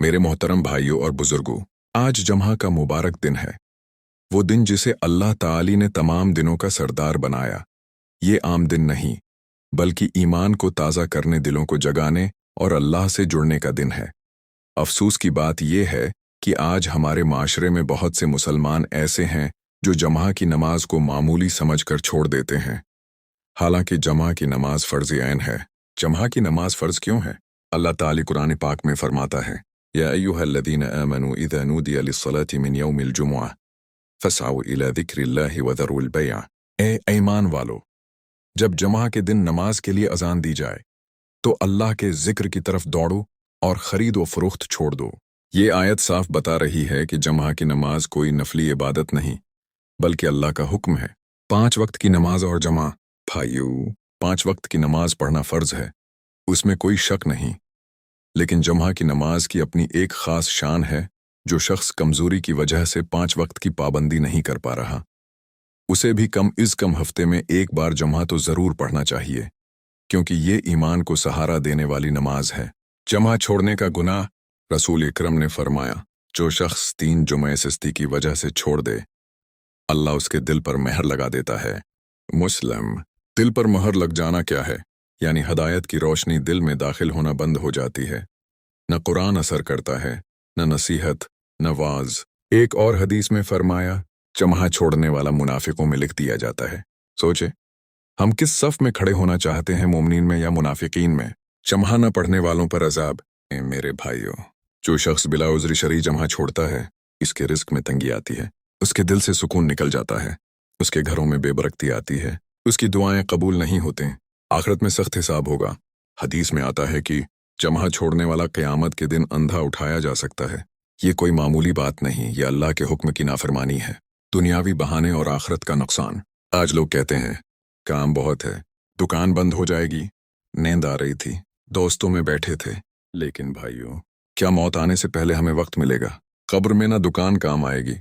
میرے محترم بھائیوں اور بزرگوں، آج جمعہ کا مبارک دن ہے، وہ دن جسے اللہ تعالی نے تمام دنوں کا سردار بنایا۔ یہ عام دن نہیں، بلکہ ایمان کو تازہ کرنے، دلوں کو جگانے اور اللہ سے جڑنے کا دن ہے۔ افسوس کی بات یہ ہے کہ آج ہمارے معاشرے میں بہت سے مسلمان ایسے ہیں جو جمعہ کی نماز کو معمولی سمجھ کر چھوڑ دیتے ہیں، حالانکہ جمعہ کی نماز فرض عین ہے۔ جمعہ کی نماز فرض کیوں ہے؟ اللہ تعالی قرآن پاک میں فرماتا ہے، یا ایھا الذین آمنوا اذا نودی للصلاة من یوم الجمعہ فاسعوا الی ذکر اللہ وذروا البیع۔ اے ایمان والو، جب جمعہ کے دن نماز کے لیے اذان دی جائے تو اللہ کے ذکر کی طرف دوڑو اور خرید و فروخت چھوڑ دو۔ یہ آیت صاف بتا رہی ہے کہ جمعہ کی نماز کوئی نفلی عبادت نہیں، بلکہ اللہ کا حکم ہے۔ 5 وقت کی نماز اور جمعہ، بھائیو، 5 وقت کی نماز پڑھنا فرض ہے، اس میں کوئی شک نہیں، لیکن جمعہ کی نماز کی اپنی ایک خاص شان ہے۔ جو شخص کمزوری کی وجہ سے 5 وقت کی پابندی نہیں کر پا رہا، اسے بھی کم از کم ہفتے میں ایک بار جمعہ تو ضرور پڑھنا چاہیے، کیونکہ یہ ایمان کو سہارا دینے والی نماز ہے۔ جمعہ چھوڑنے کا گناہ، رسول اکرم نے فرمایا، جو شخص 3 جمعے سستی کی وجہ سے چھوڑ دے، اللہ اس کے دل پر مہر لگا دیتا ہے۔ مسلم، دل پر مہر لگ جانا کیا ہے؟ یعنی ہدایت کی روشنی دل میں داخل ہونا بند ہو جاتی ہے، نہ قرآن اثر کرتا ہے، نہ نصیحت، نہ واعظ۔ ایک اور حدیث میں فرمایا، جمعہ چھوڑنے والا منافقوں میں لکھ دیا جاتا ہے۔ سوچے، ہم کس صف میں کھڑے ہونا چاہتے ہیں، مومنین میں یا منافقین میں؟ جمعہ نہ پڑھنے والوں پر عذاب۔ میرے بھائیوں، جو شخص بلا عذر شرعی جمعہ چھوڑتا ہے، اس کے رزق میں تنگی آتی ہے، اس کے دل سے سکون نکل جاتا ہے، اس کے گھروں میں بے برکتی آتی ہے، اس کی دعائیں قبول نہیں ہوتے، آخرت میں سخت حساب ہوگا۔ حدیث میں آتا ہے کہ جمعہ چھوڑنے والا قیامت کے دن اندھا اٹھایا جا سکتا ہے۔ یہ کوئی معمولی بات نہیں، یہ اللہ کے حکم کی نافرمانی ہے، دنیاوی بہانے اور آخرت کا نقصان۔ آج لوگ کہتے ہیں، کام بہت ہے، دکان بند ہو جائے گی، نیند آ رہی تھی، دوستوں میں بیٹھے تھے۔ لیکن بھائیوں، کیا موت آنے سے پہلے ہمیں وقت ملے گا؟ قبر میں نہ دکان کام آئے گی،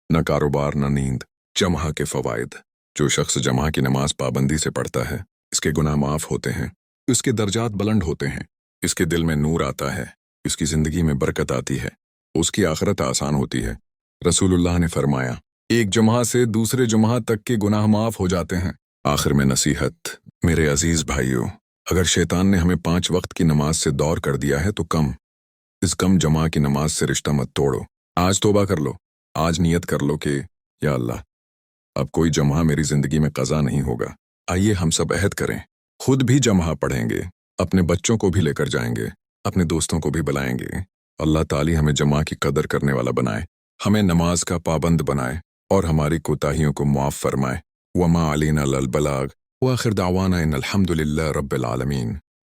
نہ کاروبار، نہ نیند۔ جمعہ کے فوائد، جو شخص جمعہ کی نماز پابندی سے پڑھتا ہے، اس کے گناہ معاف ہوتے ہیں، اس کے درجات بلند ہوتے ہیں، اس کے دل میں نور آتا ہے، اس کی زندگی میں برکت آتی ہے، اس کی آخرت آسان ہوتی ہے۔ رسول اللہ نے فرمایا، ایک جمعہ سے دوسرے جمعہ تک کے گناہ معاف ہو جاتے ہیں۔ آخر میں نصیحت، میرے عزیز بھائیوں، اگر شیطان نے ہمیں 5 وقت کی نماز سے دور کر دیا ہے تو اس کم جمعہ کی نماز سے رشتہ مت توڑو۔ آج توبہ کر لو، آج نیت کر لو کہ یا اللہ، اب کوئی جمعہ میری زندگی میں قضا نہیں ہوگا۔ آئیے ہم سب عہد کریں، خود بھی جمعہ پڑھیں گے، اپنے بچوں کو بھی لے کر جائیں گے، اپنے دوستوں کو بھی بلائیں گے۔ اللہ تعالی ہمیں جمعہ کی قدر کرنے والا بنائے، ہمیں نماز کا پابند بنائے اور ہماری کوتاہیوں کو معاف فرمائے۔ وما علینا الا البلاغ، وآخر دعوانا ان الحمد للہ رب العالمین۔